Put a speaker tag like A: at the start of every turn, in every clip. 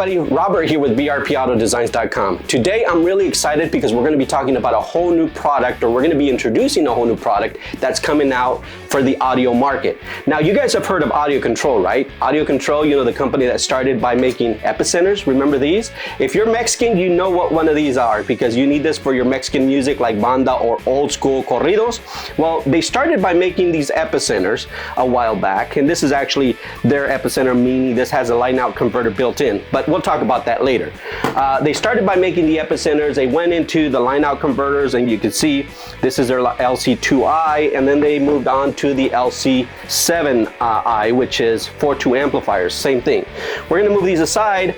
A: everybody, Robert here with brpaudiodesigns.com. Today I'm really excited because we're going to be talking about a whole new product, or we're going to be introducing a whole new product that's coming out for the audio market. Now you guys have heard of Audio Control, right? Audio Control, you know, the company that started by making epicenters. Remember these? If you're Mexican, you know what one of these are because you need this for your Mexican music like banda or old school corridos. Well, they started by making these epicenters a while back, and this is actually their epicenter, meaning this has a line out converter built in, but we'll talk about that later. They started by making the epicenters, they went into the line out converters, and you can see this is their LC2I, and then they moved on to the LC7I, which is 4.2 amplifiers, same thing. We're gonna move these aside.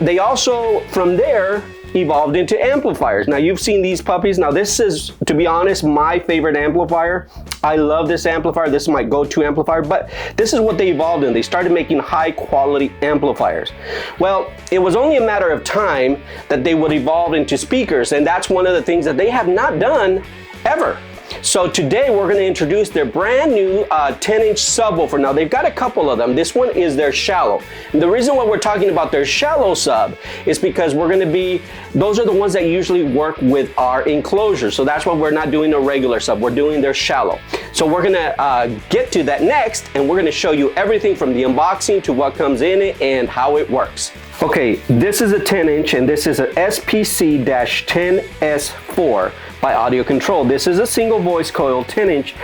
A: They also, from there, evolved into amplifiers. Now you've seen these puppies. Now this is, to be honest, my favorite amplifier. I love this amplifier. This is my go-to amplifier, but this is what they evolved in. They started making high quality amplifiers. Well, it was only a matter of time that they would evolve into speakers, and that's one of the things that they have not done ever. So today we're going to introduce their brand new 10-inch subwoofer. Now they've got a couple of them. This one is their shallow. And the reason why we're talking about their shallow sub is because we're going to be, those are the ones that usually work with our enclosure. So that's why we're not doing a regular sub. We're doing their shallow. So we're going to get to that next, and we're going to show you everything from the unboxing to what comes in it and how it works. Okay, this is a 10-inch, and this is a SPC-10S4 by Audio Control. This is a single voice coil 10-inch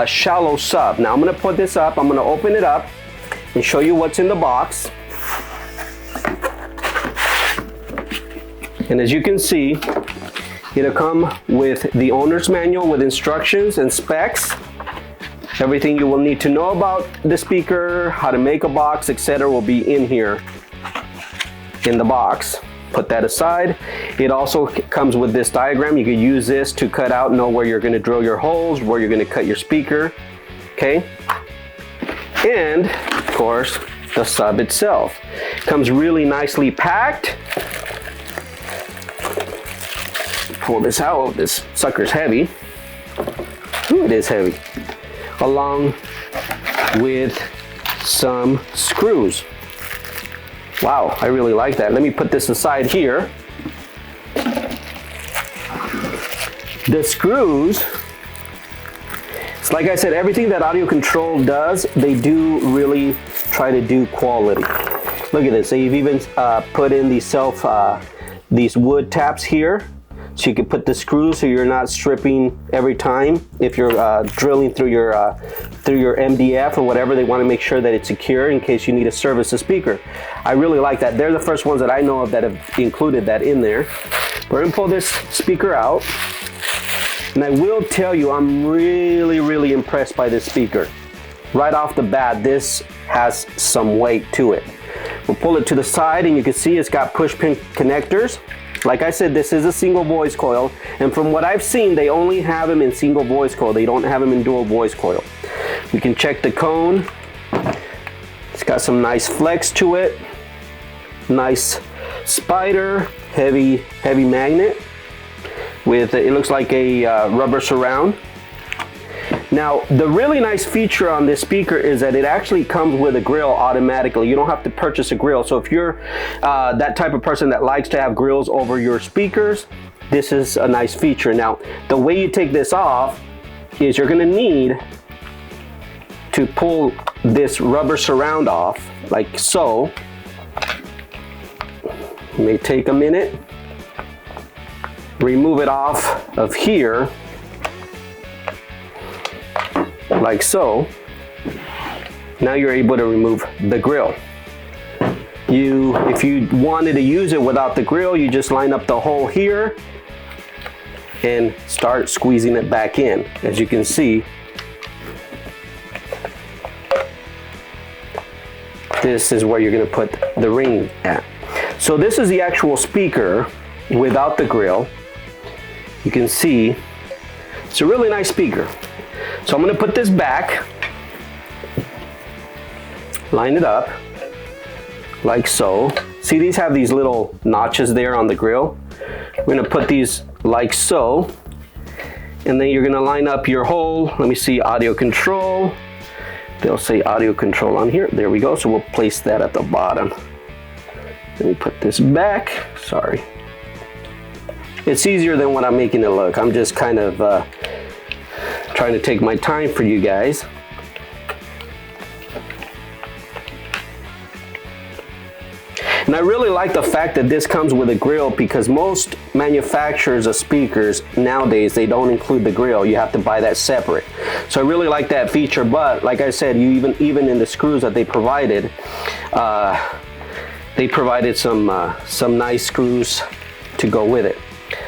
A: shallow sub. Now I'm going to put this up, I'm going to open it up and show you what's in the box. And as you can see, it'll come with the owner's manual with instructions and specs. Everything you will need to know about the speaker, how to make a box, etc. will be in here in the box. Put that aside. It also comes with this diagram. You can use this to cut out, know where you're going to drill your holes, where you're going to cut your speaker. Okay, and of course the sub itself comes really nicely packed. Pull this out. Oh, this sucker's heavy. Ooh, it is heavy. Along with some screws. Wow, I really like that. Let me put this aside here. The screws, it's like I said, everything that Audio Control does, they do really try to do quality. Look at this. They've even put in these these wood taps here, so you can put the screws so you're not stripping every time if you're drilling through your MDF or whatever. They want to make sure that it's secure in case you need to service the speaker. I really like that. They're the first ones that I know of that have included that in there. We're going to pull this speaker out, and I will tell you, I'm really impressed by this speaker. Right off the bat, this has some weight to it. We'll pull it to the side, and you can see it's got push pin connectors. Like I said, this is a single voice coil, and from what I've seen, they only have them in single voice coil. They don't have them in dual voice coil. We can check the cone. It's got some nice flex to it. Nice spider, heavy magnet with, it looks like a rubber surround. Now, the really nice feature on this speaker is that it actually comes with a grill automatically. You don't have to purchase a grill. So if you're that type of person that likes to have grills over your speakers, this is a nice feature. Now, the way you take this off is you're gonna need to pull this rubber surround off, like so. It may take a minute. Remove it off of here, like so. Now you're able to remove the grill. If you wanted to use it without the grill, you just line up the hole here and start squeezing it back in. As you can see, this is where you're going to put the ring at. So this is the actual speaker without the grill. You can see it's a really nice speaker. So I'm going to put this back, line it up like so. See, these have these little notches there on the grill. We're going to put these like so, and then you're going to line up your hole. Let me see, Audio Control. They'll say Audio Control on here. There we go. So we'll place that at the bottom Let me put this back. Sorry. It's easier than what I'm making it look. I'm just kind of trying to take my time for you guys. And I really like the fact that this comes with a grill, because most manufacturers of speakers nowadays, they don't include the grill. You have to buy that separate. So I really like that feature, but like I said, you even in the screws that they provided some nice screws to go with it.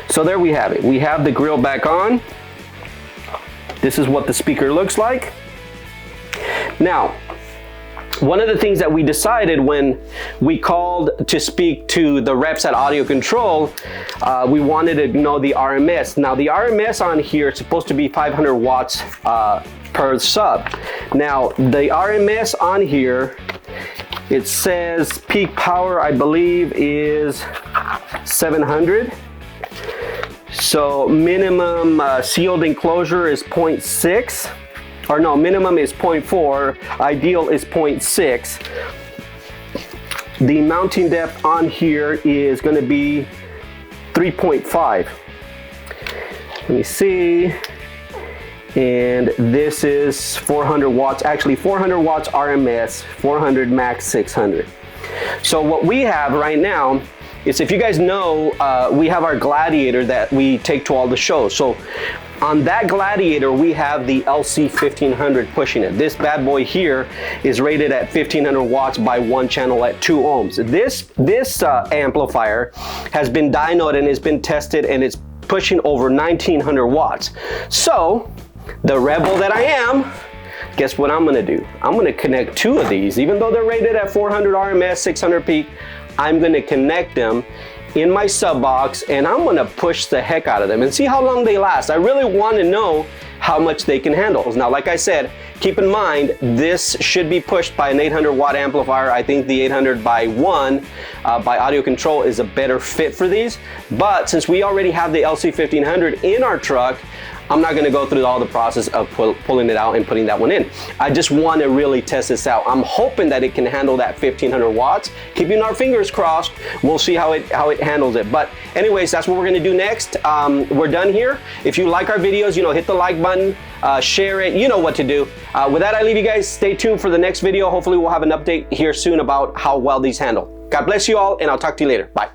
A: So there we have it. We have the grill back on. This is what the speaker looks like. Now, one of the things that we decided when we called to speak to the reps at Audio Control, we wanted to know the RMS. Now the RMS on here is supposed to be 500 watts per sub. Now the RMS on here, it says peak power, I believe, is 700. So minimum sealed enclosure is 0.6. Or no, minimum is 0.4, ideal is 0.6. The mounting depth on here is going to be 3.5. Let me see. And this is 400 watts, actually 400 watts RMS, 400 max 600. So what we have right now is, if you guys know, we have our Gladiator that we take to all the shows. So on that Gladiator, we have the LC-1500 pushing it. This bad boy here is rated at 1500 watts by one channel at 2 ohms. This amplifier has been dynoed and has been tested, and it's pushing over 1900 watts. So the rebel that I am, guess what I'm gonna do? I'm gonna connect 2 of these. Even though they're rated at 400 RMS, 600 peak, I'm gonna connect them in my sub box, and I'm gonna push the heck out of them and see how long they last. I really want to know how much they can handle. Now, like I said, keep in mind, this should be pushed by an 800 watt amplifier. I think the 800 by 1 by Audio Control is a better fit for these. But since we already have the LC-1500 in our truck, I'm not gonna go through all the process of pulling it out and putting that one in. I just wanna really test this out. I'm hoping that it can handle that 1500 watts. Keeping our fingers crossed. We'll see how it handles it. But anyways, that's what we're gonna do next. We're done here. If you like our videos, you know, hit the like button, share it, you know what to do. With that, I leave you guys. Stay tuned for the next video. Hopefully we'll have an update here soon about how well these handle. God bless you all, and I'll talk to you later. Bye.